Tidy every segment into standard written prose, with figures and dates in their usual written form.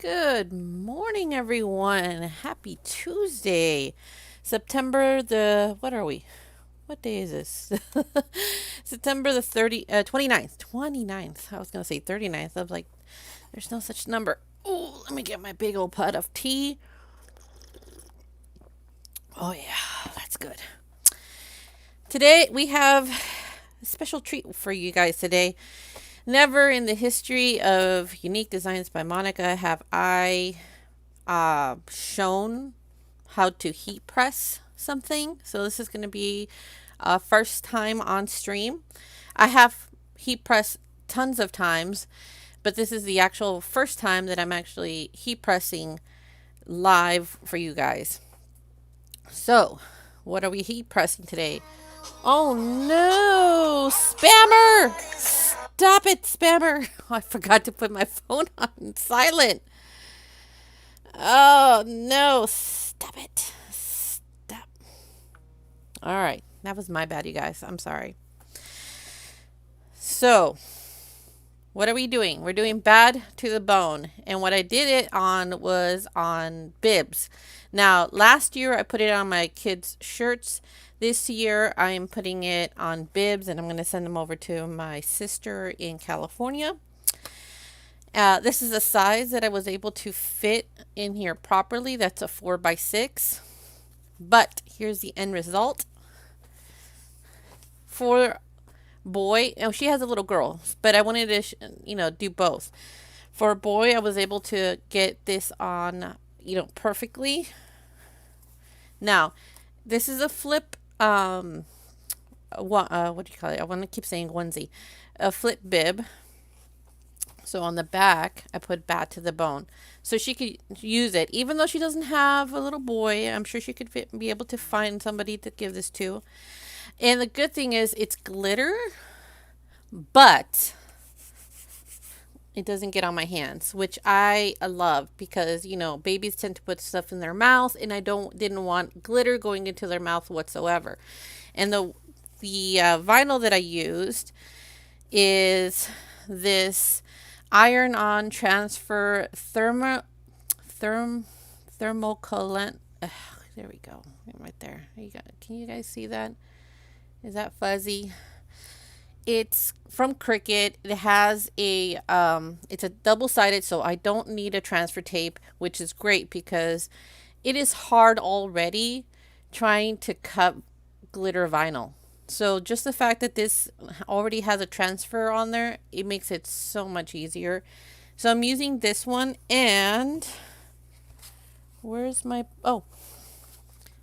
Good morning, everyone. Happy Tuesday. September the, what are we? What day is this? September the 29th. 29th. I was going to say 39th. I was like, there's no such number. Oh, let me get my big old pot of tea. Oh, yeah, that's good. Today, we have a special treat for you guys today. Never in the history of Unique Designs by Monica have I shown how to heat press something. So this is going to be first time on stream. I have heat pressed tons of times, but this is the actual first time that I'm actually heat pressing live for you guys. So, what are we heat pressing today? Oh no, spammer! Stop it, spammer! Oh, I forgot to put my phone on silent. Oh no, stop it. Stop. All right, that was my bad, you guys. I'm sorry. So, what are we doing? We're doing bad to the bone. And what I did it on was on bibs. Now, last year I put it on my kids' shirts. This year I'm putting it on bibs and I'm going to send them over to my sister in California. This is a size that I was able to fit in here properly. That's a 4x6. But here's the end result. For boy, oh, she has a little girl, but I wanted to, do both. For a boy, I was able to get this on, perfectly. Now, this is a flip, what do you call it? I want to keep saying onesie. A flip bib. So on the back, I put bad to the bone. So she could use it. Even though she doesn't have a little boy, I'm sure she could be able to find somebody to give this to. And the good thing is it's glitter, but it doesn't get on my hands, which I love because, babies tend to put stuff in their mouth and I didn't want glitter going into their mouth whatsoever. And the vinyl that I used is this iron-on transfer thermocolant. There we go. Right there. Can you guys see that? Is that fuzzy? It's from Cricut. It has it's a double-sided, so I don't need a transfer tape, which is great because it is hard already trying to cut glitter vinyl. So just the fact that this already has a transfer on there, it makes it so much easier. So I'm using this one, and where's my, and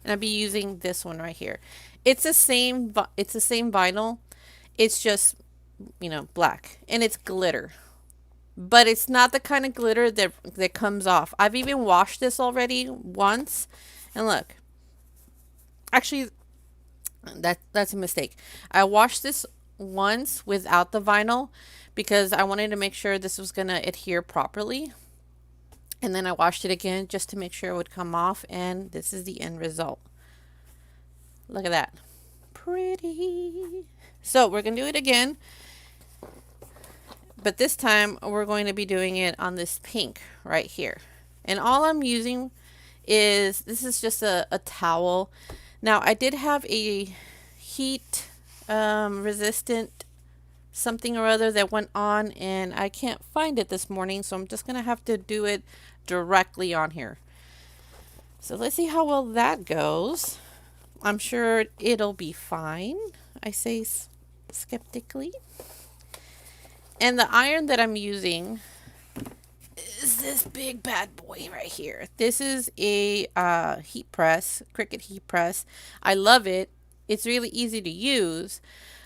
I'll be using this one right here. It's the same vinyl. It's just, black, and it's glitter. But it's not the kind of glitter that comes off. I've even washed this already once, and look. Actually, that's a mistake. I washed this once without the vinyl because I wanted to make sure this was going to adhere properly. And then I washed it again just to make sure it would come off, and this is the end result. Look at that. Pretty. So we're going to do it again. But this time we're going to be doing it on this pink right here. And all I'm using is, this is just a towel. Now, I did have a heat resistant something or other that went on, and I can't find it this morning, so I'm just going to have to do it directly on here. So let's see how well that goes. I'm sure it'll be fine, I say skeptically. And the iron that I'm using is this big bad boy right here. This is a heat press, Cricut heat press. I love it. It's really easy to use.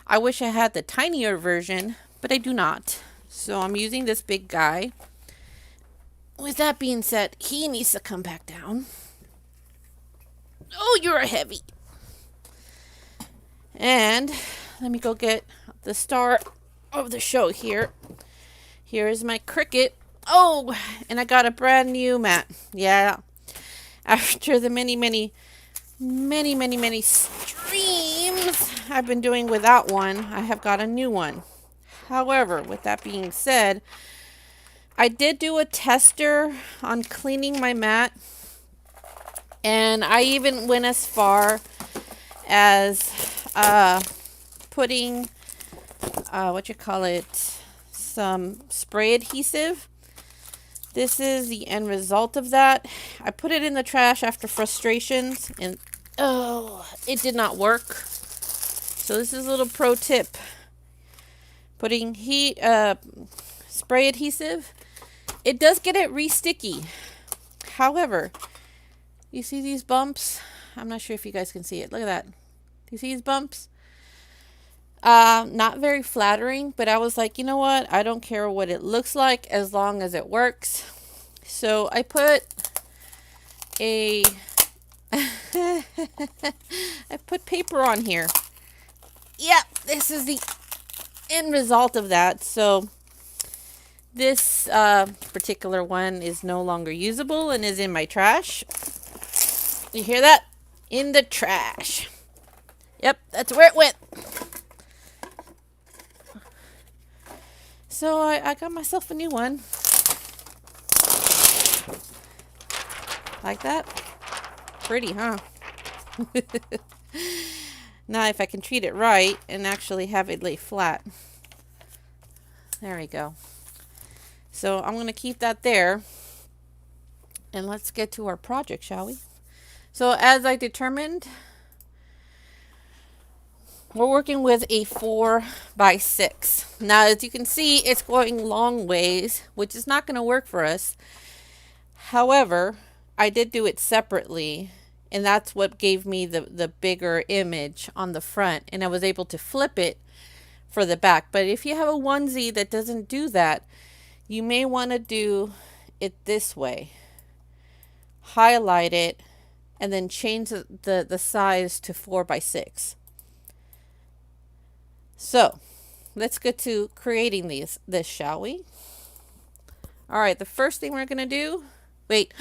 I wish I had the tinier version, but I do not. So I'm using this big guy. With that being said, he needs to come back down. Oh, you're a heavy. And let me go get the star of the show here. Here is my Cricut. Oh, and I got a brand new mat. Yeah. After the many streams I've been doing without one, I have got a new one. However, with that being said, I did do a tester on cleaning my mat, and I even went as far as putting what you call it, some spray adhesive. This is the end result of that. I put it in the trash after frustrations, and oh, it did not work. So this is a little pro tip. Putting spray adhesive, it does get it re-sticky. However, you see these bumps? I'm not sure if you guys can see it. Look at that. Do you see these bumps? Not very flattering, but I was like, you know what? I don't care what it looks like as long as it works. So I put a I put paper on here. Yep, this is the end result of that. So this particular one is no longer usable and is in my trash. You hear that? In the trash. Yep, that's where it went. So I got myself a new one. Like that? Pretty, huh? Now if I can treat it right and actually have it lay flat. There we go. So I'm going to keep that there. And let's get to our project, shall we? So as I determined, we're working with a 4x6. Now, as you can see, it's going long ways, which is not going to work for us. However, I did do it separately, and that's what gave me the bigger image on the front, and I was able to flip it for the back. But if you have a onesie that doesn't do that, you may want to do it this way. Highlight it, and then change the size to 4x6. So let's get to creating this, shall we? All right, the first thing we're gonna do, wait,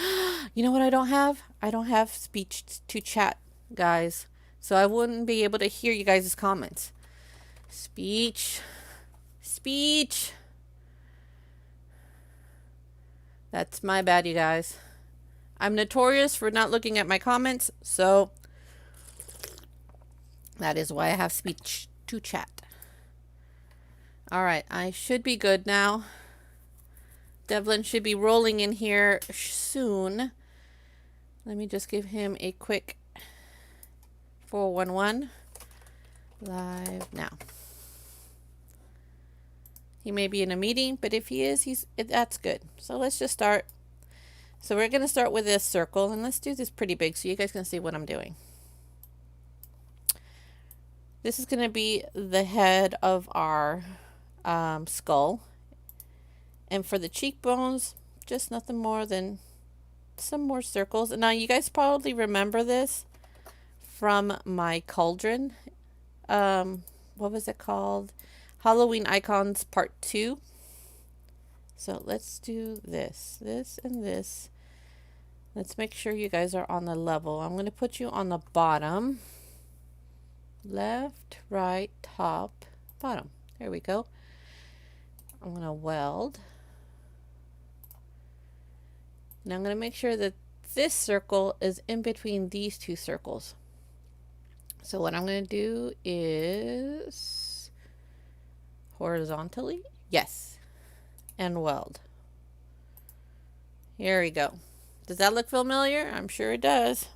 you know what I don't have? I don't have speech to chat, guys. So I wouldn't be able to hear you guys' comments. Speech. That's my bad, you guys. I'm notorious for not looking at my comments, so that is why I have speech to chat. All right, I should be good now. Devlin should be rolling in here soon. Let me just give him a quick 411 live now. He may be in a meeting, but if he is, that's good. So let's just start. So we're going to start with this circle, and let's do this pretty big so you guys can see what I'm doing. This is going to be the head of our skull. And for the cheekbones, just nothing more than some more circles. And now you guys probably remember this from my cauldron. What was it called? Halloween Icons Part 2. So let's do this, and this. Let's make sure you guys are on the level. I'm going to put you on the bottom. Left, right, top, bottom. There we go. I'm going to weld. Now I'm going to make sure that this circle is in between these two circles. So what I'm going to do is horizontally, yes, and weld. Here we go. Does that look familiar? I'm sure it does.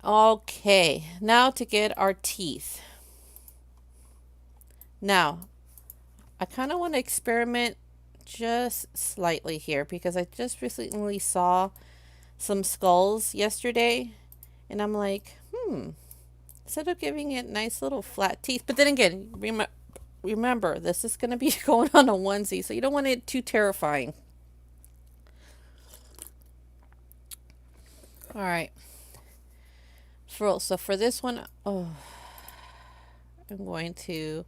Okay, now to get our teeth. Now, I kind of want to experiment just slightly here because I just recently saw some skulls yesterday, and I'm like, instead of giving it nice little flat teeth, but then again, remember, this is going to be going on a onesie, so you don't want it too terrifying. All right. So for this one, I'm going to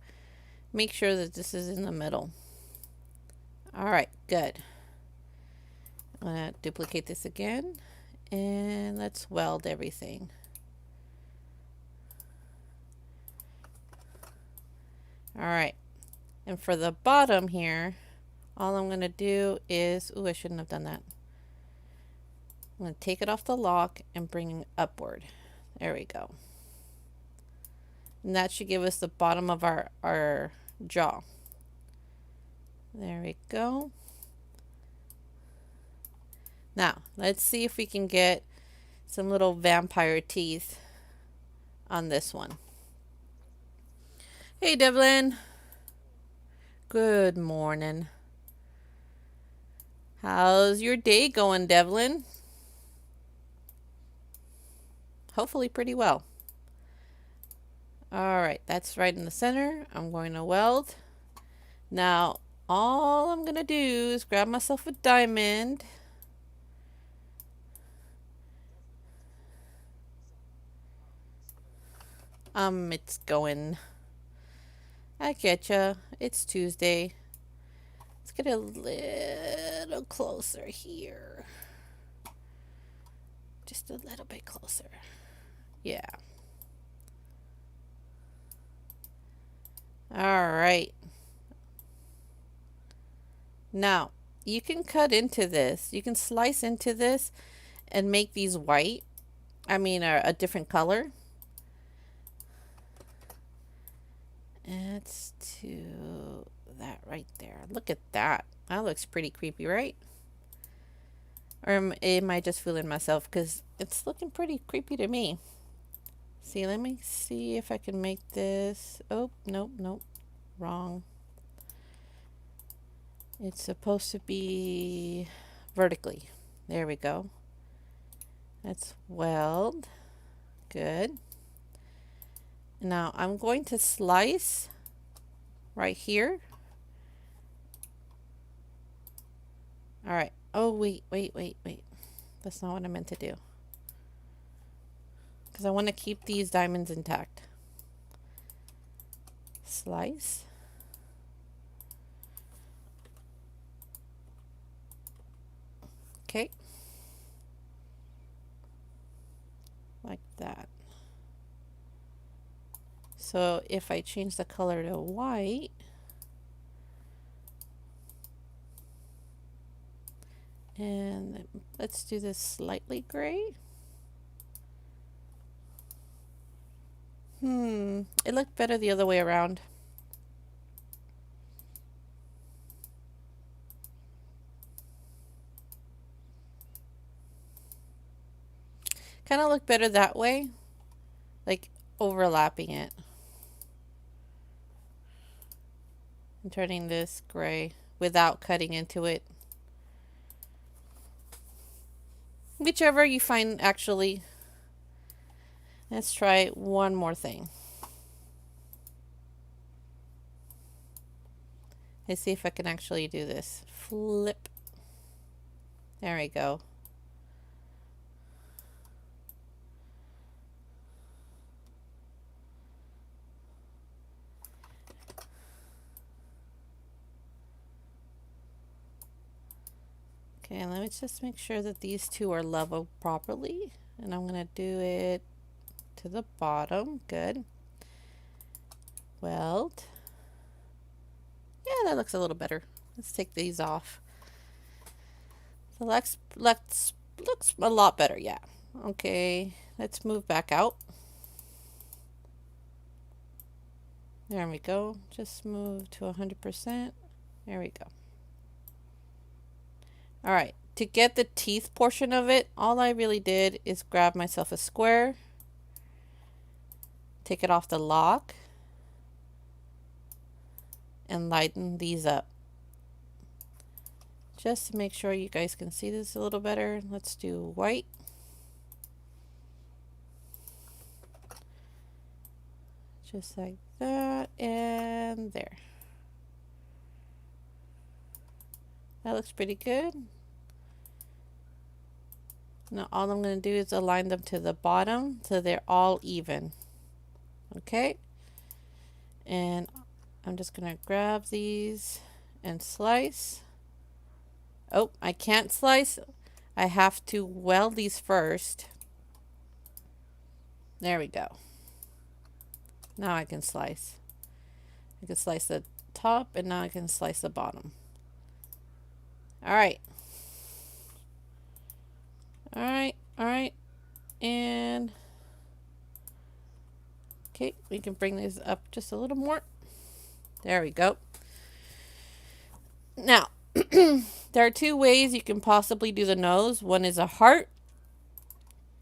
make sure that this is in the middle. All right, good. I'm going to duplicate this again, and let's weld everything. All right, and for the bottom here, all I'm going to do is, ooh, I shouldn't have done that. I'm going to take it off the lock and bring it upward. There we go. And that should give us the bottom of our jaw. There we go. Now, let's see if we can get some little vampire teeth on this one. Hey, Devlin. Good morning. How's your day going, Devlin? Hopefully pretty well. All right, that's right in the center. I'm going to weld. Now, all I'm going to do is grab myself a diamond. It's going. I getcha. It's Tuesday. Let's get a little closer here. Just a little bit closer. Yeah. All right. Now, you can cut into this. You can slice into this and make these white. I mean, a different color. Let's do that right there. Look at that. That looks pretty creepy, right? Or am I just fooling myself? Because it's looking pretty creepy to me. See, let me see if I can make this. Oh, nope, nope. Wrong. It's supposed to be vertically. There we go. Let's weld. Good. Now I'm going to slice right here. All right. Oh, wait. That's not what I meant to do. Because I want to keep these diamonds intact. Slice. Okay. Like that. So if I change the color to white, and let's do this slightly gray. It looked better the other way around. Kind of looked better that way, like overlapping it. I'm turning this gray without cutting into it. Whichever you find actually. Let's try one more thing. Let's see if I can actually do this. Flip. There we go. Okay, let me just make sure that these two are level properly. And I'm going to do it to the bottom. Good. Weld. Yeah, that looks a little better. Let's take these off. So looks a lot better, yeah. Okay, let's move back out. There we go. Just move to 100%. There we go. All right, to get the teeth portion of it, all I really did is grab myself a square, take it off the lock, and lighten these up. Just to make sure you guys can see this a little better, let's do white. Just like that, and there. That looks pretty good. Now all I'm going to do is align them to the bottom so they're all even. Okay? And I'm just going to grab these and slice. Oh, I can't slice. I have to weld these first. There we go. Now I can slice. I can slice the top and now I can slice the bottom. All right. All right. All right. And okay, we can bring this up just a little more. There we go. Now, there are two ways you can possibly do the nose. One is a heart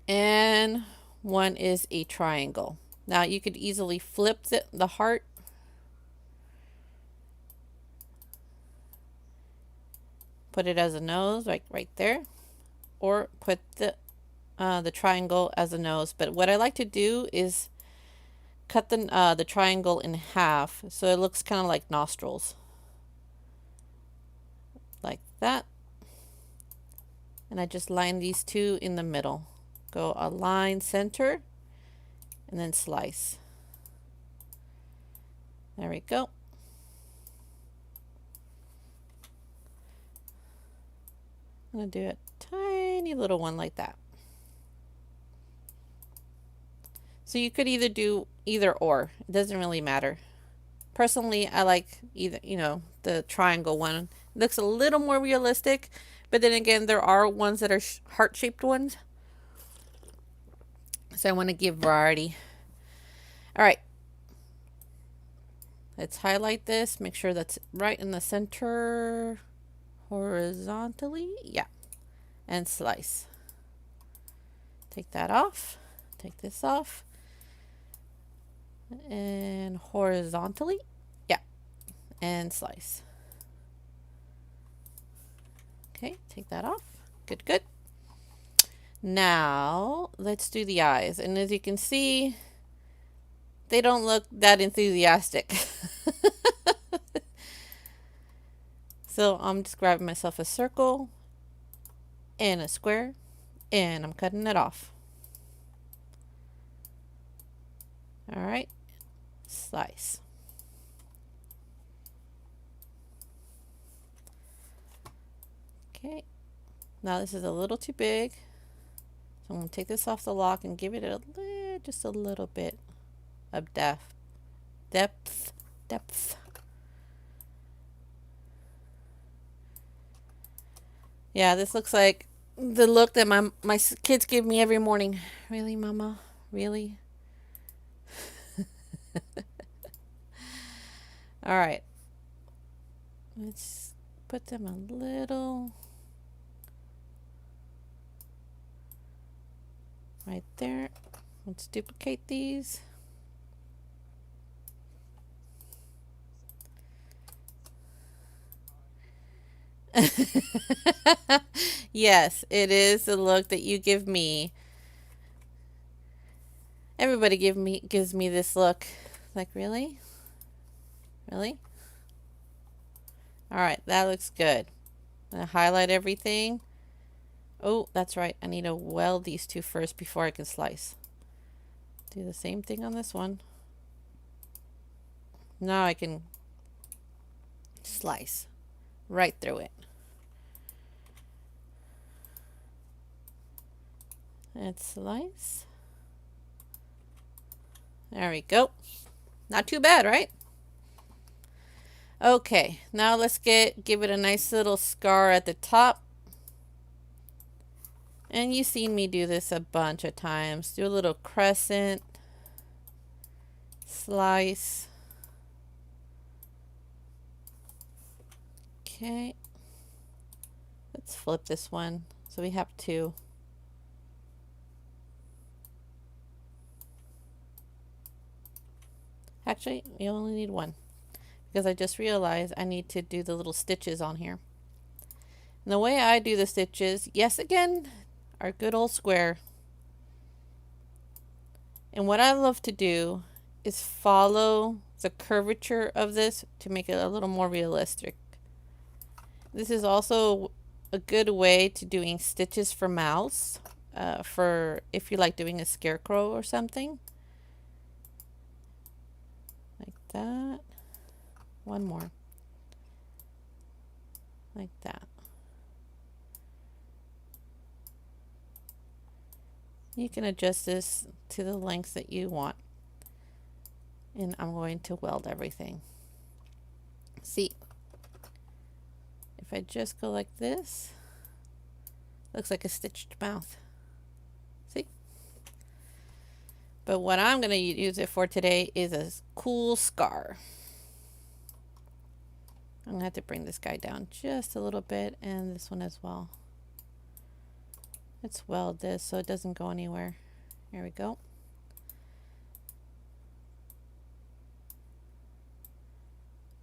and one is a triangle. Now, you could easily flip the heart put it as a nose, like right there, or put the triangle as a nose. But what I like to do is cut the triangle in half so it looks kind of like nostrils, like that. And I just line these two in the middle. Go align center and then slice. There we go. I'm going to do a tiny little one like that. So you could either do either or. It doesn't really matter. Personally, I like either, the triangle one. It looks a little more realistic, but then again, there are ones that are heart-shaped ones. So I want to give variety. All right. Let's highlight this. Make sure that's right in the center. Horizontally. Yeah. And slice. Take that off. Take this off. And horizontally. Yeah. And slice. Okay. Take that off. Good, good. Now, let's do the eyes. And as you can see, they don't look that enthusiastic. So I'm just grabbing myself a circle and a square, and I'm cutting it off. All right, slice. Okay, now this is a little too big. So I'm going to take this off the lock and give it just a little bit of depth. Yeah, this looks like the look that my kids give me every morning. Really, Mama? Really? All right. Let's put them a little right there. Let's duplicate these. Yes, it is the look that you give me. Everybody gives me this look. Like, really? Really? All right, that looks good. I'm gonna highlight everything. Oh, that's right. I need to weld these two first before I can slice. Do the same thing on this one. Now I can slice right through it. Let's slice. There we go. Not too bad, right? Okay, now let's give it a nice little scar at the top. And you've seen me do this a bunch of times. Do a little crescent, slice. Okay. Let's flip this one. So we have two. Actually, we only need one, because I just realized I need to do the little stitches on here. And the way I do the stitches, yes, again, our good old square. And what I love to do is follow the curvature of this to make it a little more realistic. This is also a good way to doing stitches for mouths, for if you like doing a scarecrow or something. Like that. One more. Like that. You can adjust this to the length that you want. And I'm going to weld everything. See, If I just go like this, looks like a stitched mouth. See? But what I'm going to use it for today is a cool scar. I'm going to have to bring this guy down just a little bit, and this one as well. Let's weld this so it doesn't go anywhere. Here we go.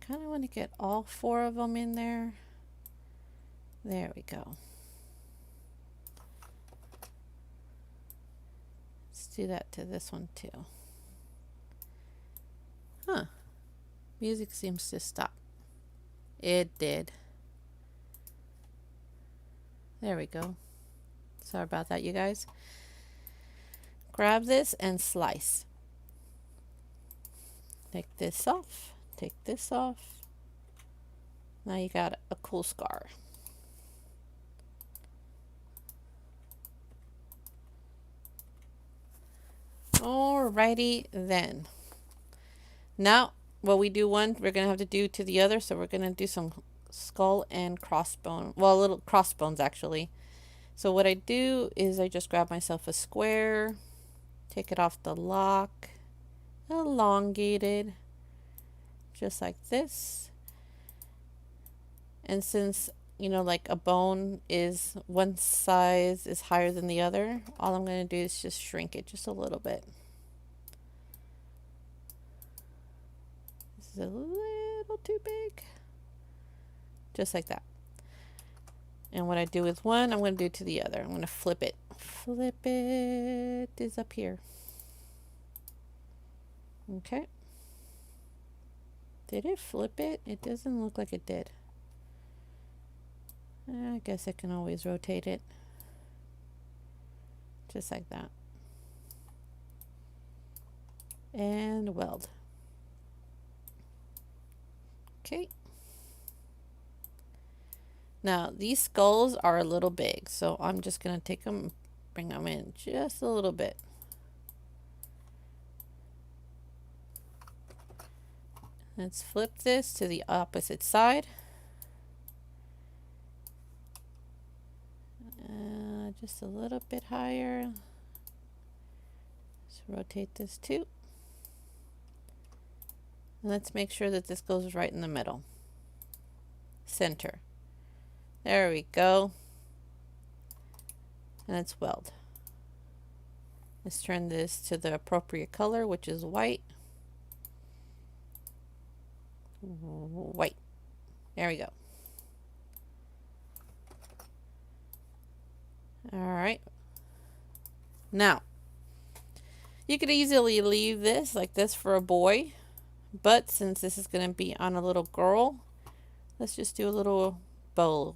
Kind of want to get all 4 of them in there. There we go. Let's do that to this one too. Huh. Music seems to stop. It did. There we go. Sorry about that, you guys. Grab this and slice. Take this off. Take this off. Now you got a cool scar. Alrighty then. Now, what we do one, we're going to have to do to the other. So we're going to do some skull and crossbone. Well, little crossbones actually. So what I do is I just grab myself a square, take it off the lock, elongate it, just like this. And since, you know, like a bone is one size is higher than the other, all I'm going to do is just shrink it just a little bit. This is a little too big. Just like that. And what I do with one, I'm going to do to the other. I'm going to flip it. Flip it is up here. Okay. Did it flip it? It doesn't look like it did. I guess I can always rotate it. Just like that. And weld. Okay. Now, these skulls are a little big, so I'm just going to take them, bring them in just a little bit. Let's flip this to the opposite side. Just a little bit higher. Let's rotate this too. And let's make sure that this goes right in the middle. Center. There we go. And let's weld. Let's turn this to the appropriate color, which is white. White. There we go. Alright. Now, you could easily leave this like this for a boy, but since this is going to be on a little girl, let's just do a little bow.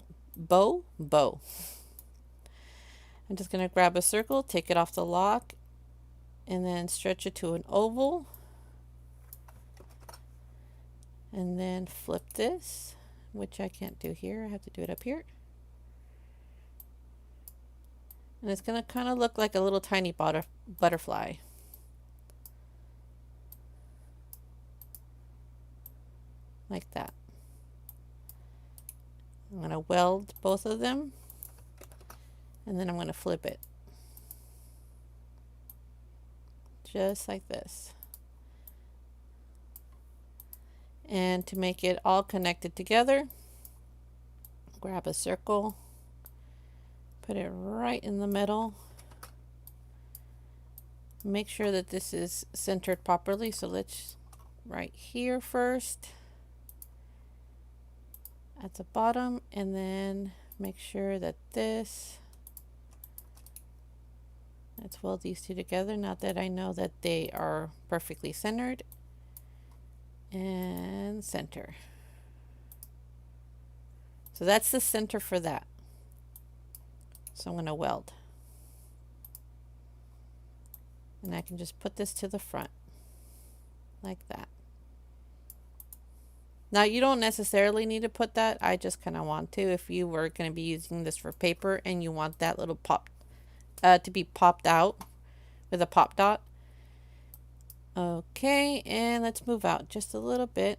I'm just going to grab a circle, take it off the lock, and then stretch it to an oval. And then flip this, which I can't do here. I have to do it up here. And it's going to kind of look like a little tiny butterfly. Like that. I'm going to weld both of them. And then I'm going to flip it. Just like this. And to make it all connected together, grab a circle, put it right in the middle. Make sure that this is centered properly. So let's right here first at the bottom, and then make sure that this, let's weld these two together now that I know that they are perfectly centered. And center. So that's the center for that. So I'm going to weld. And I can just put this to the front. Like that. Now you don't necessarily need to put that. I just kind of want to. If you were going to be using this for paper and you want that little pop to be popped out with a pop dot. Okay, and let's move out just a little bit.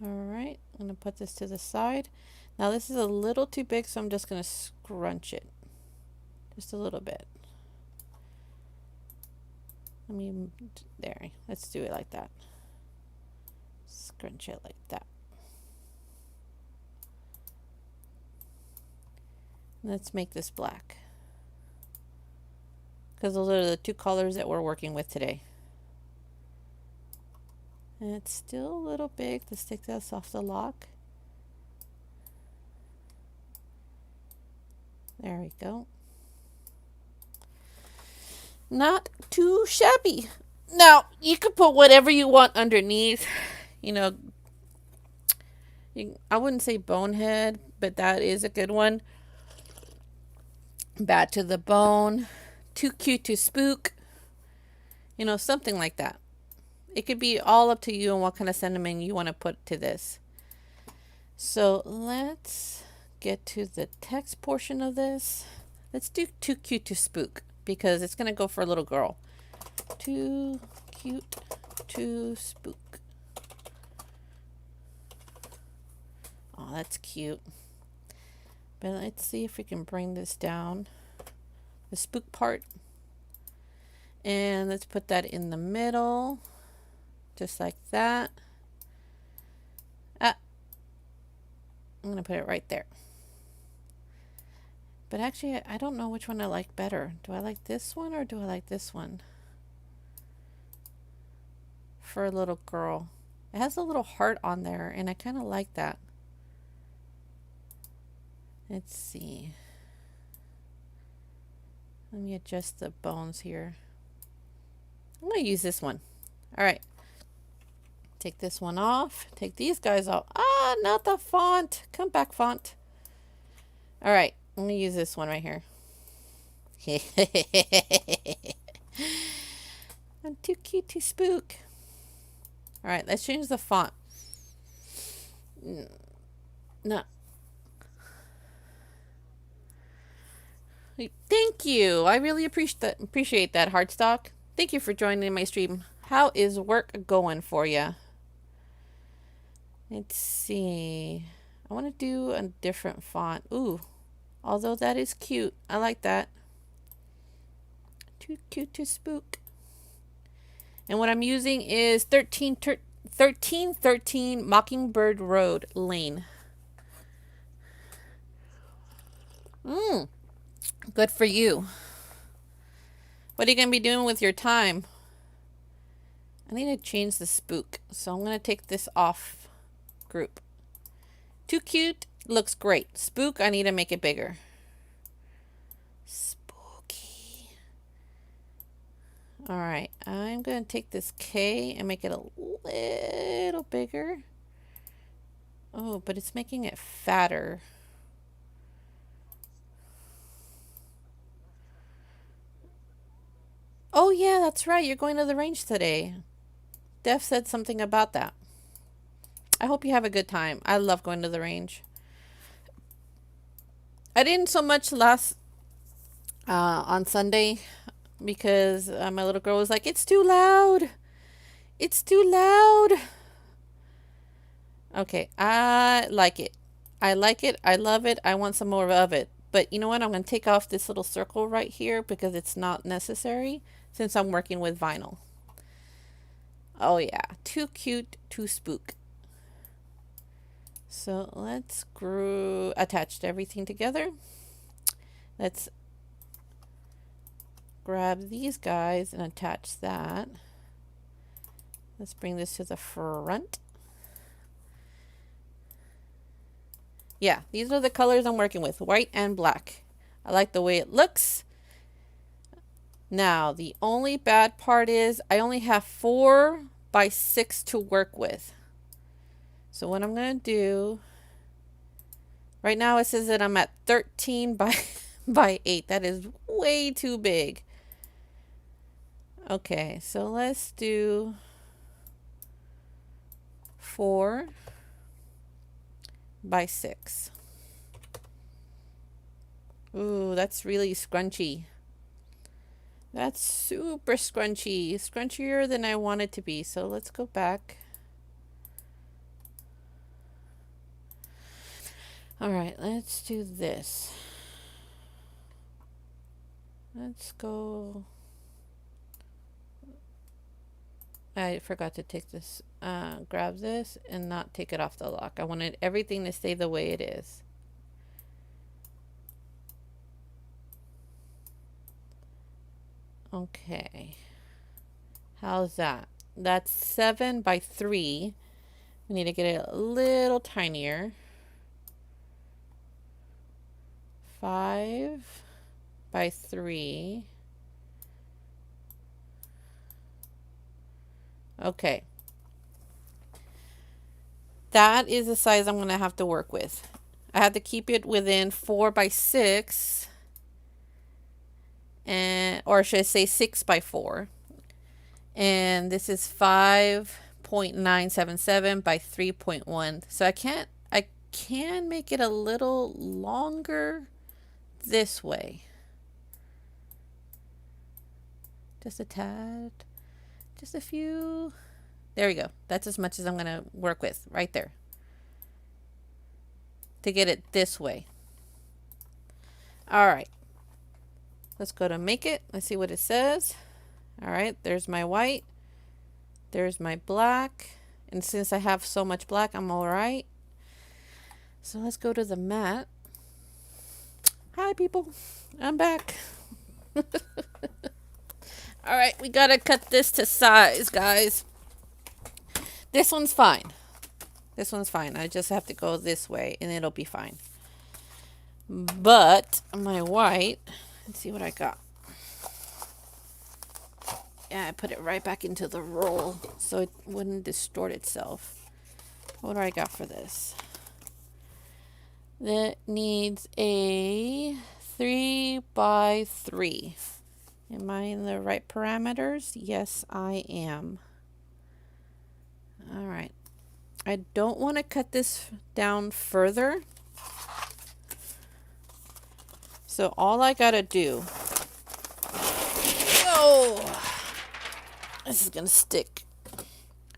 All right, I'm gonna put this to the side. Now this is a little too big, so I'm just gonna scrunch it just a little bit. I mean, there, let's do it like that. Scrunch it like that. Let's make this black, because those are the two colors that we're working with today. And it's still a little big to stick this off the lock. There we go. Not too shabby. Now, you could put whatever you want underneath. You know, I wouldn't say bonehead, but that is a good one. Bad to the bone. Too cute to spook. You know, something like that. It could be all up to you and what kind of sentiment you want to put to this. So let's get to the text portion of this. Let's do too cute to spook, because it's going to go for a little girl. Too cute to spook. Oh, that's cute. But let's see if we can bring this down. The spook part. And let's put that in the middle. Just like that. I'm going to put it right there. But actually, I don't know which one I like better. Do I like this one or do I like this one? For a little girl. It has a little heart on there, and I kind of like that. Let's see. Let me adjust the bones here. I'm going to use this one. All right. Take this one off. Take these guys off. Ah, not the font. Come back, font. All right. I'm going to use this one right here. I'm too cute to spook. All right. Let's change the font. No. Thank you. I really appreciate that, Heartstock. Thank you for joining my stream. How is work going for you? Let's see. I want to do a different font. Ooh, although that is cute. I like that. Too cute to spook. And what I'm using is 1313 Mockingbird Road Lane. Good for you. What are you going to be doing with your time? I need to change the spook. So I'm going to take this off group. Too cute. Looks great. Spook, I need to make it bigger. Spooky. Alright. I'm going to take this K and make it a little bigger. Oh, but it's making it fatter. Oh, yeah, that's right. You're going to the range today. Def said something about that. I hope you have a good time. I love going to the range. I didn't so much last on Sunday because my little girl was like, it's too loud. It's too loud. Okay, I like it. I like it. I love it. I want some more of it. But you know what? I'm going to take off this little circle right here because it's not necessary since I'm working with vinyl. Oh yeah, too cute to spook. So let's attach everything together. Let's grab these guys and attach that. Let's bring this to the front. Yeah, these are the colors I'm working with, white and black. I like the way it looks. Now, the only bad part is I only have 4 by 6 to work with. So what I'm going to do, right now it says that I'm at 13 by 8. That is way too big. Okay, so let's do 4 by 6. Ooh, that's really scrunchy. That's super scrunchy. Scrunchier than I want it to be. So let's go back. All right, let's do this. Let's go. I forgot to take this, grab this and not take it off the lock. I wanted everything to stay the way it is. Okay. How's that? That's 7 by 3. We need to get it a little tinier. 5 by 3. Okay. That is the size I'm going to have to work with. I have to keep it within 4 by 6. Or should I say 6 by 4. And this is 5.977 by 3.1. So I can make it a little longer this way. Just a tad. Just a few. There we go. That's as much as I'm going to work with right there. To get it this way. All right. Let's go to make it. Let's see what it says. All right. There's my white. There's my black. And since I have so much black, I'm all right. So let's go to the mat. Hi, people. I'm back. All right. We got to cut this to size, guys. This one's fine. This one's fine. I just have to go this way and it'll be fine. But my white, let's see what I got. Yeah, I put it right back into the roll so it wouldn't distort itself. What do I got for this? That needs a 3 by 3. Am I in the right parameters? Yes, I am. All right. I don't want to cut this down further. So all I got to do... Oh! This is going to stick.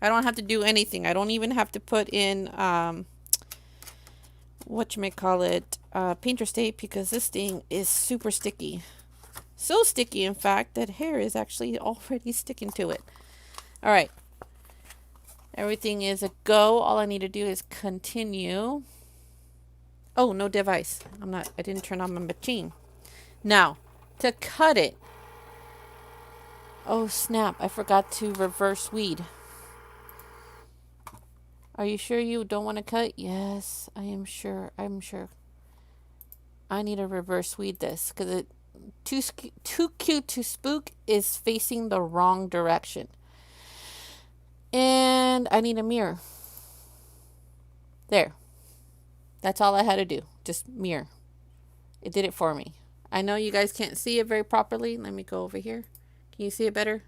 I don't have to do anything. I don't even have to put in... whatchamacallit, painter's tape, because this thing is super sticky. So sticky, in fact, that hair is actually already sticking to it. All right. Everything is a go. All I need to do is continue. Oh, no device. I didn't turn on my machine. Now, to cut it. Oh, snap. I forgot to reverse weed. Are you sure you don't want to cut? Yes, I am sure. I'm sure. I need to reverse weed this because it too cute to spook is facing the wrong direction. And I need a mirror. There. That's all I had to do. Just mirror. It did it for me. I know you guys can't see it very properly. Let me go over here. Can you see it better?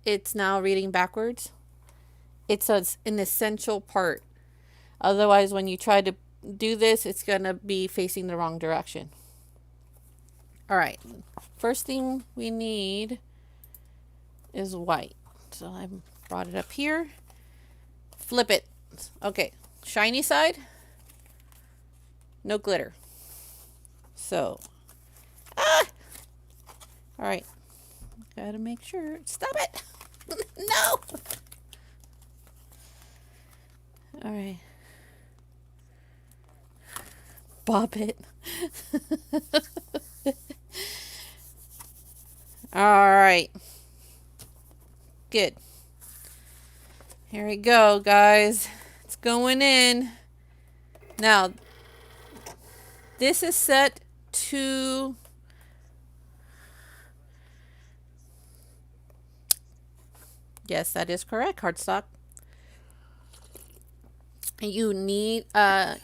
It's now reading backwards. It's an essential part. Otherwise, when you try to do this, it's going to be facing the wrong direction. All right. First thing we need is white. So I brought it up here. Flip it. Okay. Shiny side. No glitter. So. Ah! All right. Gotta make sure. Stop it. No. All right. Bob it. All right. Good. Here we go, guys. It's going in. Now, this is set to... Yes, that is correct, cardstock. You need,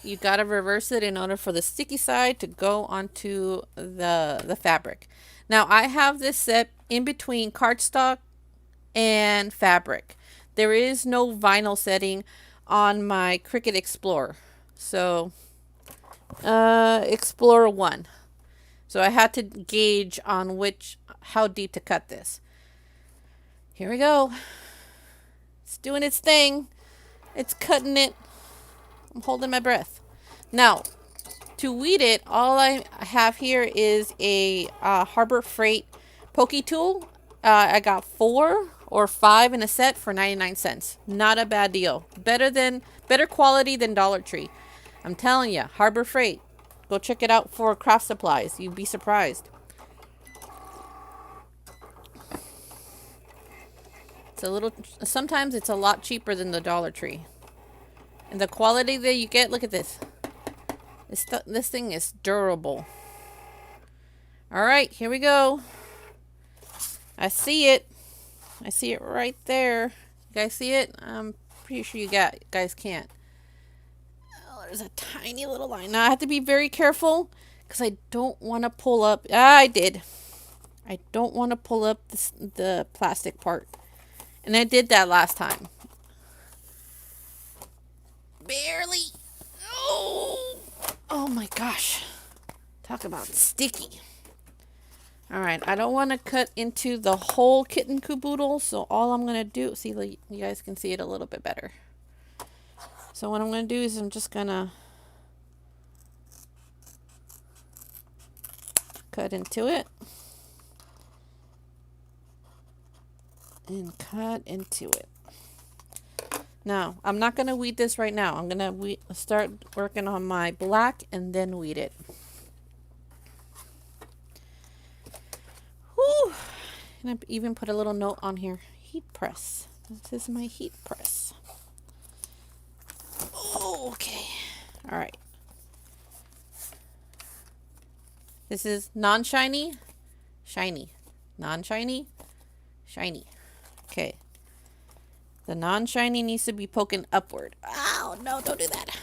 you gotta reverse it in order for the sticky side to go onto the fabric. Now, I have this set in between cardstock and fabric. There is no vinyl setting on my Cricut Explorer. So, Explorer 1. So I had to gauge on how deep to cut this. Here we go. It's doing its thing. It's cutting it. I'm holding my breath. Now, To weed it, all I have here is a Harbor Freight pokey tool. I got 4 or 5 in a set for 99 cents. Not a bad deal. Better quality than Dollar Tree. I'm telling you, Harbor Freight. Go check it out for craft supplies. You'd be surprised. Sometimes it's a lot cheaper than the Dollar Tree. And the quality that you get, look at this. This thing is durable. All right, here we go. I see it. I see it right there. You guys see it? I'm pretty sure you guys can't. Oh, there's a tiny little line. Now I have to be very careful because I don't want to pull up. I did. I don't want to pull up the plastic part. And I did that last time. Barely. Oh my gosh. Talk about sticky. Alright, I don't want to cut into the whole kitten caboodle, so all I'm going to do, see, you guys can see it a little bit better. So what I'm going to do is I'm just going to cut into it. And cut into it. Now, I'm not going to weed this right now. I'm going to start working on my black and then weed it. Whew. And I even put a little note on here. Heat press. This is my heat press. Oh, okay. All right. This is non-shiny, shiny. Non-shiny, shiny. Okay. The non-shiny needs to be poking upward. Ow, no, don't do that.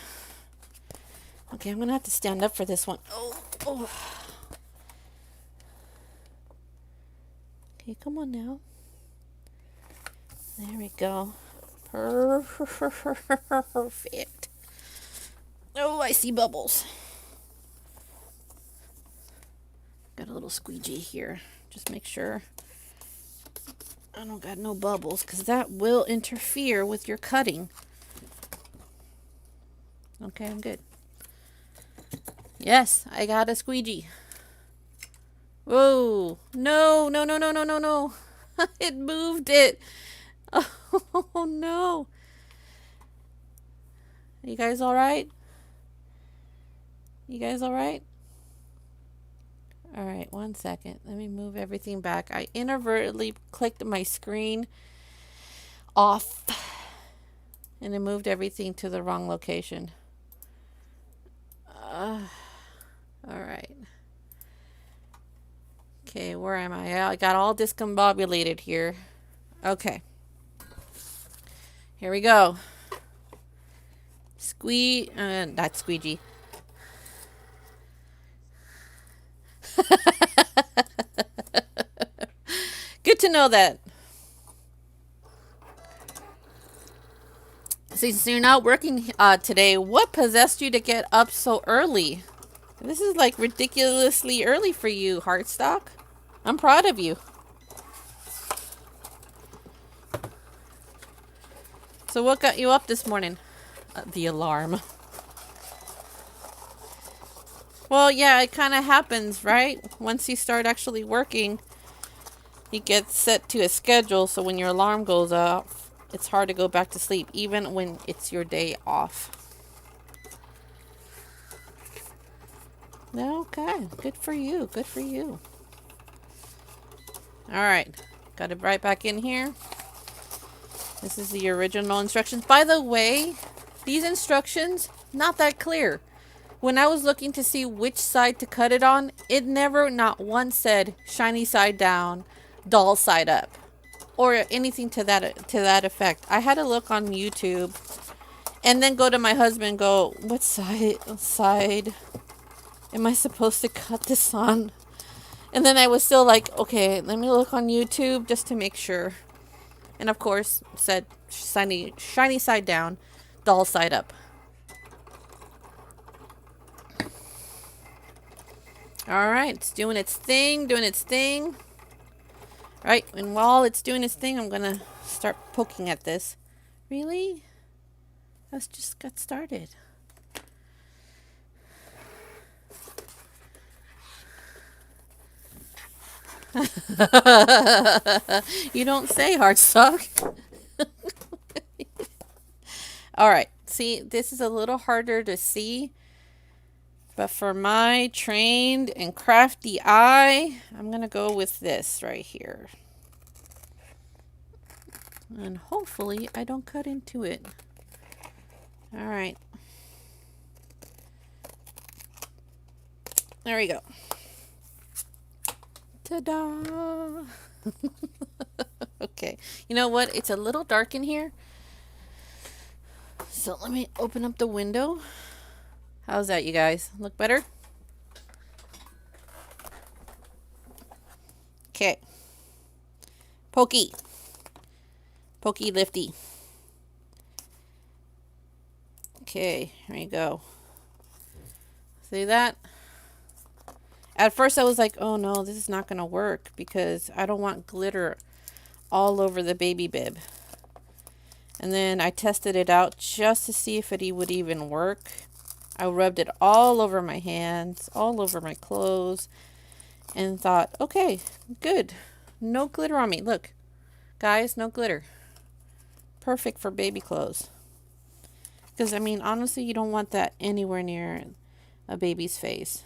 Okay, I'm going to have to stand up for this one. Oh. Okay, come on now. There we go. Perfect. Oh, I see bubbles. Got a little squeegee here. Just make sure I don't got no bubbles, because that will interfere with your cutting. Okay, I'm good. Yes, I got a squeegee. Whoa. No. It moved it. Oh, no. You guys all right? You guys all right? All right, 1 second. Let me move everything back. I inadvertently clicked my screen off and it moved everything to the wrong location. All right. Okay, where am I? I got all discombobulated here. Okay. Here we go. Not squeegee. Good to know that. Since you're not working today, what possessed you to get up so early? This is like ridiculously early for you, Heartstock. I'm proud of you. So what got you up this morning? The alarm. Well, yeah, it kind of happens, right? Once you start actually working, you get set to a schedule, so when your alarm goes off, it's hard to go back to sleep, even when it's your day off. Okay, good for you, good for you. Alright, got it right back in here. This is the original instructions. By the way, these instructions, not that clear. When I was looking to see which side to cut it on, it never, not once said shiny side down, dull side up, or anything to that effect. I had to look on YouTube and then go to my husband and go, what side am I supposed to cut this on? And then I was still like, okay, let me look on YouTube just to make sure. And of course, it said shiny side down, dull side up. All right, it's doing its thing. Right, and while it's doing its thing, I'm gonna start poking at this. Really? I just got started. You don't say, Heartstock. All right. See, this is a little harder to see. But for my trained and crafty eye, I'm going to go with this right here. And hopefully I don't cut into it. All right. There we go. Ta-da! Okay. You know what? It's a little dark in here. So let me open up the window. How's that, you guys? Look better? Okay. Pokey. Pokey lifty. Okay, here you go. See that? At first I was like, oh no, this is not going to work because I don't want glitter all over the baby bib. And then I tested it out just to see if it would even work. I rubbed it all over my hands, all over my clothes, and thought, okay, good. No glitter on me. Look, guys, no glitter. Perfect for baby clothes. Because, I mean, honestly, you don't want that anywhere near a baby's face.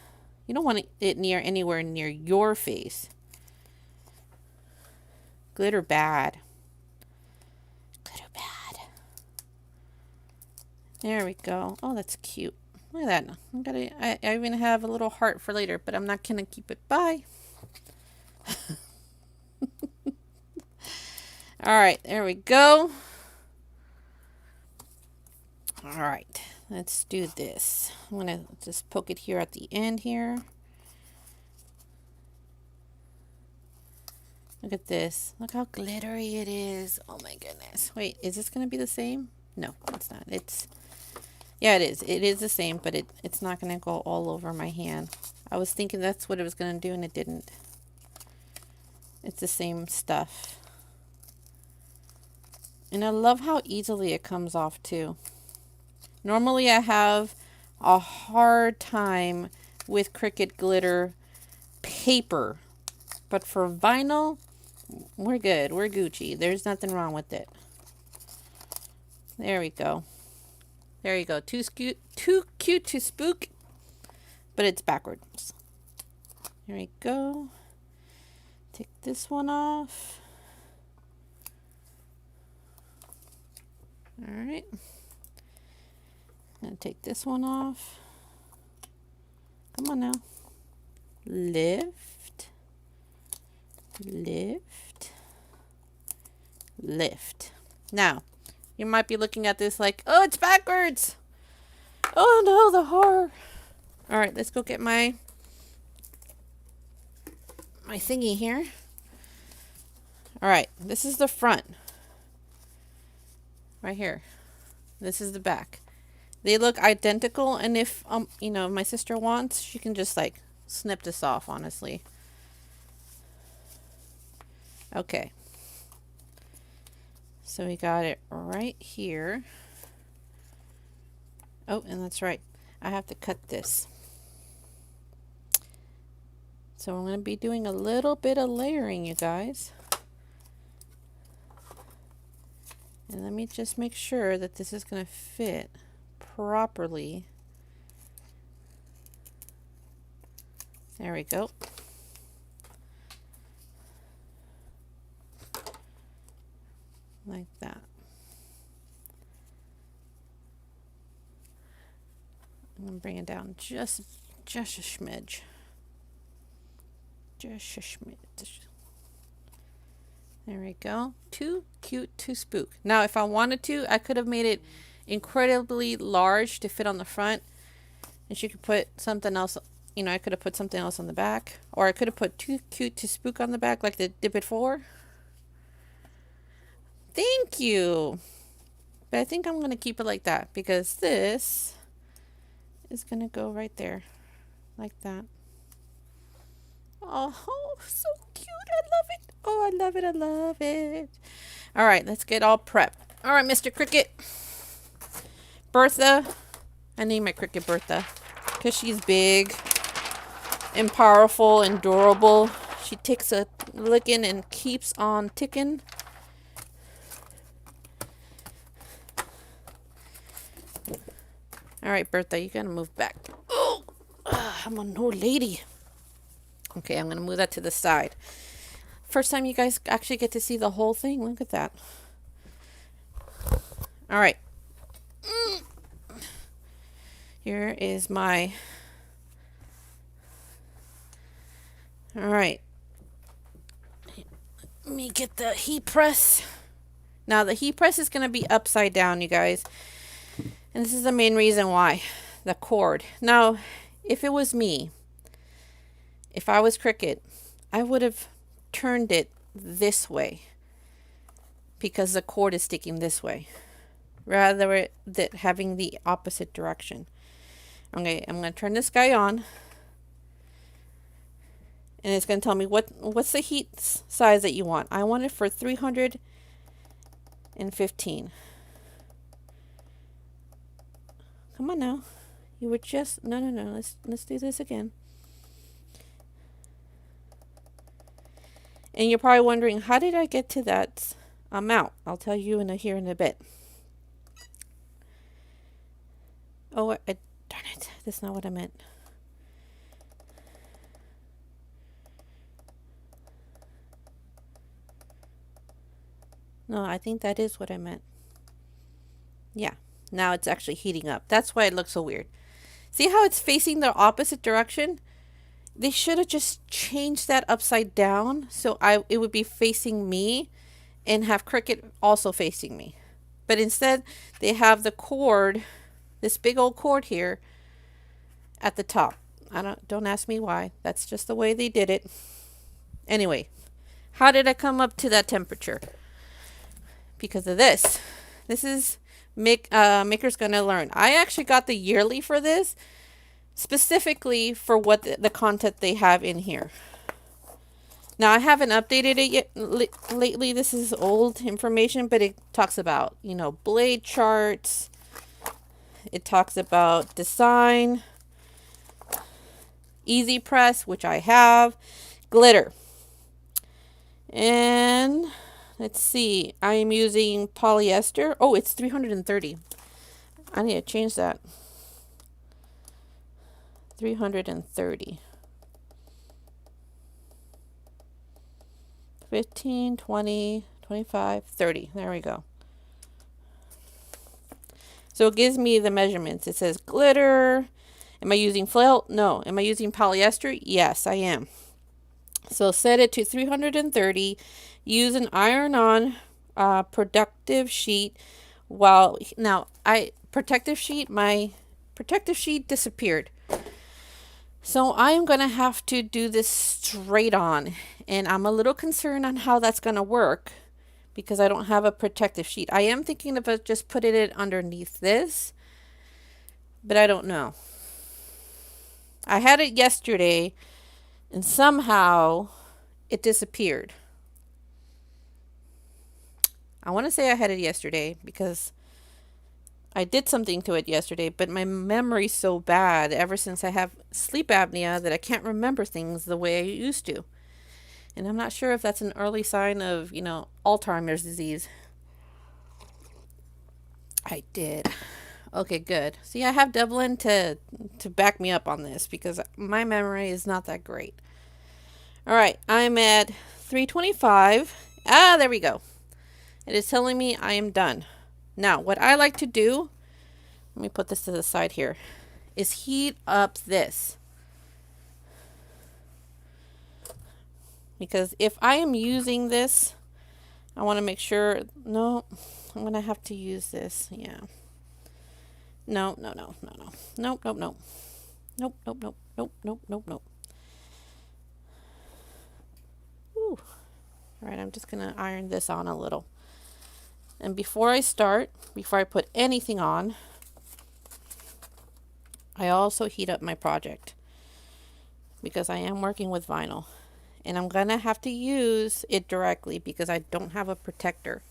You don't want it anywhere near your face. Glitter bad. Glitter bad. There we go. Oh, that's cute. Look at that. I even have a little heart for later, but I'm not gonna keep it. Bye. All right, there we go. All right, let's do this. I'm gonna just poke it here at the end here. Look at this. Look how glittery it is. Oh my goodness. Wait, is this gonna be the same? No, it's not. Yeah, it is. It is the same, but it's not going to go all over my hand. I was thinking that's what it was going to do, and it didn't. It's the same stuff. And I love how easily it comes off, too. Normally, I have a hard time with Cricut glitter paper. But for vinyl, we're good. We're Gucci. There's nothing wrong with it. There we go. There you go. Too cute to spook, but it's backwards. Here we go. Take this one off. All right. I'm going to take this one off. Come on now. Lift. Lift. Lift. Now, you might be looking at this like, oh, it's backwards. Oh no, the horror. All right, let's go get my thingy here. All right, this is the front. Right here. This is the back. They look identical, and if you know, my sister wants, she can just like snip this off, honestly. Okay. So we got it right here. Oh, and that's right. I have to cut this. So I'm going to be doing a little bit of layering, you guys. And let me just make sure that this is going to fit properly. There we go. Like that. I'm going to bring it down just a smidge. Just a smidge. There we go. Too cute to spook. Now, if I wanted to, I could have made it incredibly large to fit on the front. And she could put something else, you know, I could have put something else on the back. Or I could have put too cute to spook on the back like the Dip It 4. Thank you. But I think I'm going to keep it like that because this is going to go right there. Like that. Oh, so cute. I love it. Oh, I love it. I love it. All right, let's get all prepped. All right, Mr. Cricut. Bertha. I name my Cricut Bertha because she's big and powerful and durable. she takes a licking and keeps on ticking. All right, Bertha, you gotta move back. Oh, I'm an old lady. Okay, I'm gonna move that to the side. First time you guys actually get to see the whole thing. Look at that. All right. Here is my... All right. Let me get the heat press. Now, the heat press is going to be upside down, you guys. And this is the main reason why. The cord. Now, if it was me, if I was Cricut, I would have turned it this way because the cord is sticking this way rather than having the opposite direction. Okay, I'm going to turn this guy on. And it's going to tell me what's the heat size that you want. I want it for 315. Come on now. You were just... No. Let's do this again. And you're probably wondering, how did I get to that amount? I'll tell you here in a bit. Oh, darn it. That's not what I meant. No, I think that is what I meant. Yeah, now it's actually heating up. That's why it looks so weird. See how it's facing the opposite direction? They should have just changed that upside down so it would be facing me and have Cricut also facing me. But instead, they have the cord, this big old cord here at the top. Don't ask me why. That's just the way they did it. Anyway, how did I come up to that temperature? Because of this. This is Maker's Gonna Learn. I actually got the yearly for this, specifically for what the content they have in here. Now, I haven't updated it yet lately. This is old information, but it talks about, blade charts. It talks about design, easy press, which I have, glitter. And let's see, I am using polyester. Oh, it's 330. I need to change that. 330. 15, 20, 25, 30. There we go. So it gives me the measurements. It says glitter. Am I using felt? No. Am I using polyester? Yes, I am. So set it to 330. Use an iron-on protective sheet. My protective sheet disappeared. So I am going to have to do this straight on. And I'm a little concerned on how that's going to work because I don't have a protective sheet. I am thinking of just putting it underneath this, but I don't know. I had it yesterday and somehow it disappeared. I want to say I had it yesterday because I did something to it yesterday, but my memory's so bad ever since I have sleep apnea that I can't remember things the way I used to. And I'm not sure if that's an early sign of, Alzheimer's disease. I did. Okay, good. See, I have Devlin to back me up on this because my memory is not that great. All right, I'm at 325. There we go. It is telling me I am done. Now, what I like to do, let me put this to the side here, is heat up this. Because if I am using this, I want to make sure, no, I'm going to have to use this. Yeah. No. Nope. Ooh. All right, I'm just going to iron this on a little. And before I put anything on, I also heat up my project because I am working with vinyl. And I'm going to have to use it directly because I don't have a protector.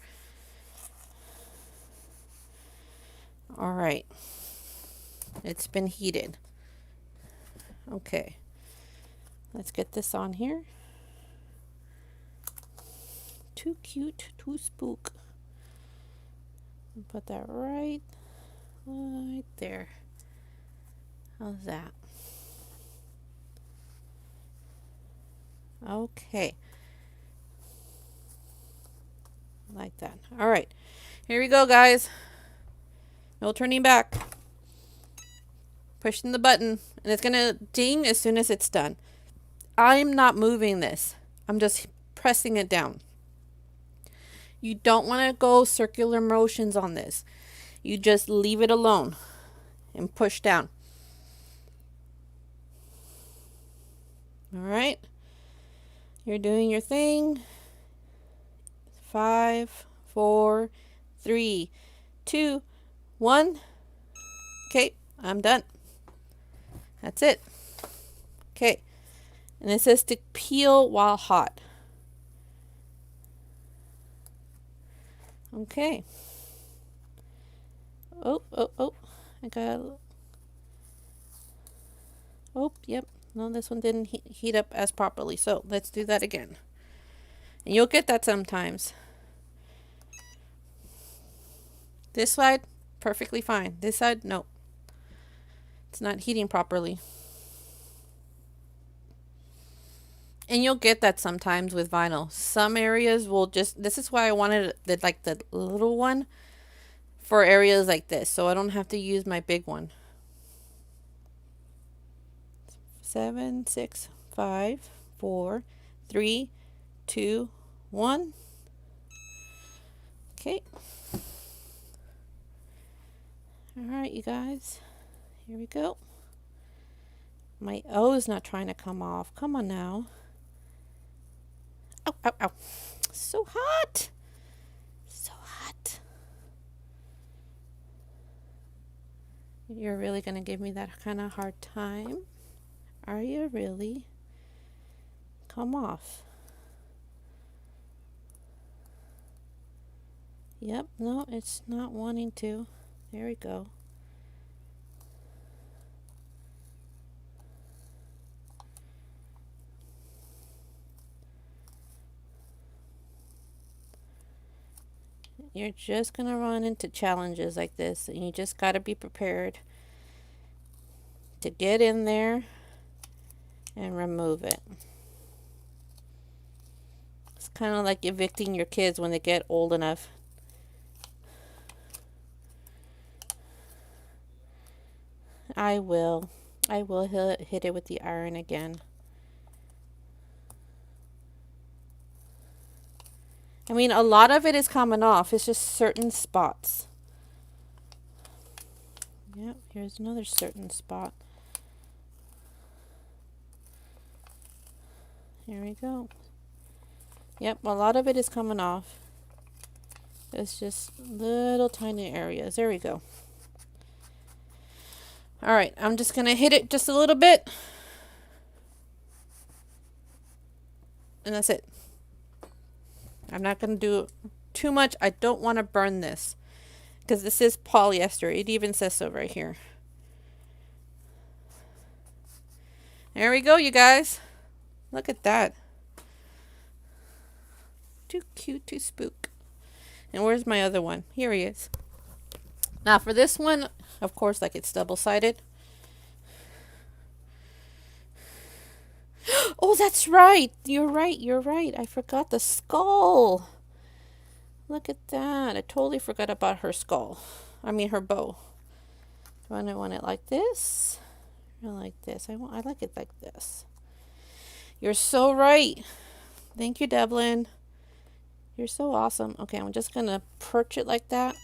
All right. It's been heated. Okay. Let's get this on here. too cute to spook. Put that right there. How's that? Okay. Like that. All right. Here we go, guys. No turning back. Pushing the button, and it's going to ding as soon as it's done. I'm not moving this. I'm just pressing it down. You don't want to go circular motions on this. You just leave it alone and push down. All right. You're doing your thing. 5, 4, 3, 2, 1. Okay, I'm done. That's it. Okay. And it says to peel while hot. Okay. Oh. I got... Oh, yep. No, this one didn't heat up as properly. So let's do that again. And you'll get that sometimes. This side, perfectly fine. This side, no. It's not heating properly. And you'll get that sometimes with vinyl. Some areas will just... This is why I wanted the little one for areas like this, so I don't have to use my big one. 7, 6, 5, 4, 3, 2, 1. Okay. All right, you guys. Here we go. My O is not trying to come off. Come on now. Ow, ow, ow. So hot. So hot. You're really going to give me that kind of hard time? Are you really? Come off. Yep, no, it's not wanting to. There we go. You're just going to run into challenges like this, and you just got to be prepared to get in there and remove it. It's kind of like evicting your kids when they get old enough. I will hit it with the iron again. I mean, a lot of it is coming off. It's just certain spots. Yep, here's another certain spot. Here we go. Yep, a lot of it is coming off. It's just little tiny areas. There we go. All right, I'm just going to hit it just a little bit. And that's it. I'm not going to do too much. I don't want to burn this because this is polyester. It even says so right here. There we go, you guys. Look at that. Too cute to spook. And where's my other one? Here he is. Now for this one, of course, like it's double-sided. Oh, that's right. You're right. I forgot the skull. Look at that. I totally forgot about her skull. I mean, her bow. Do I want it like this? Or like this? I like it like this. You're so right. Thank you, Devlin. You're so awesome. Okay, I'm just going to perch it like that.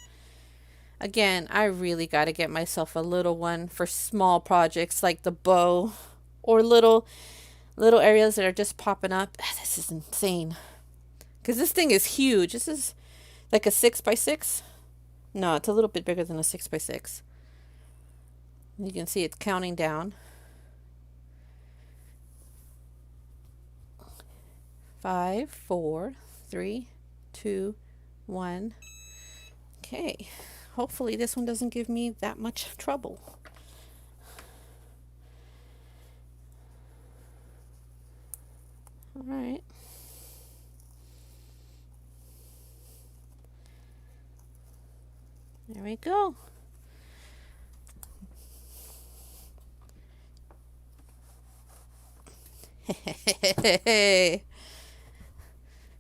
Again, I really got to get myself a little one for small projects like the bow or little areas that are just popping up. This is insane. Because this thing is huge. This is like a 6x6. No, it's a little bit bigger than a 6x6. You can see it's counting down. 5, 4, 3, 2, 1. Okay. Hopefully this one doesn't give me that much trouble. All right. There we go.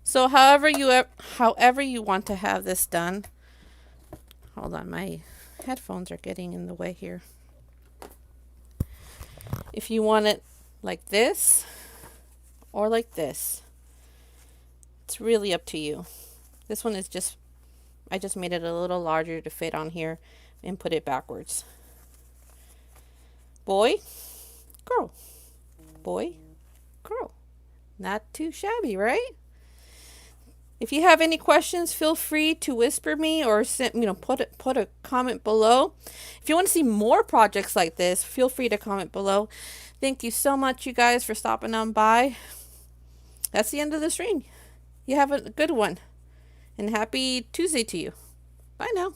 So however you want to have this done. Hold on, my headphones are getting in the way here. If you want it like this or like this, it's really up to you. This one is just, I just made it a little larger to fit on here and put it backwards. Boy, girl, boy, girl. Not too shabby, right? If you have any questions, feel free to whisper me or put a comment below. If you want to see more projects like this, feel free to comment below. Thank you so much, you guys, for stopping on by. That's the end of the stream. You have a good one, and happy Tuesday to you. Bye now.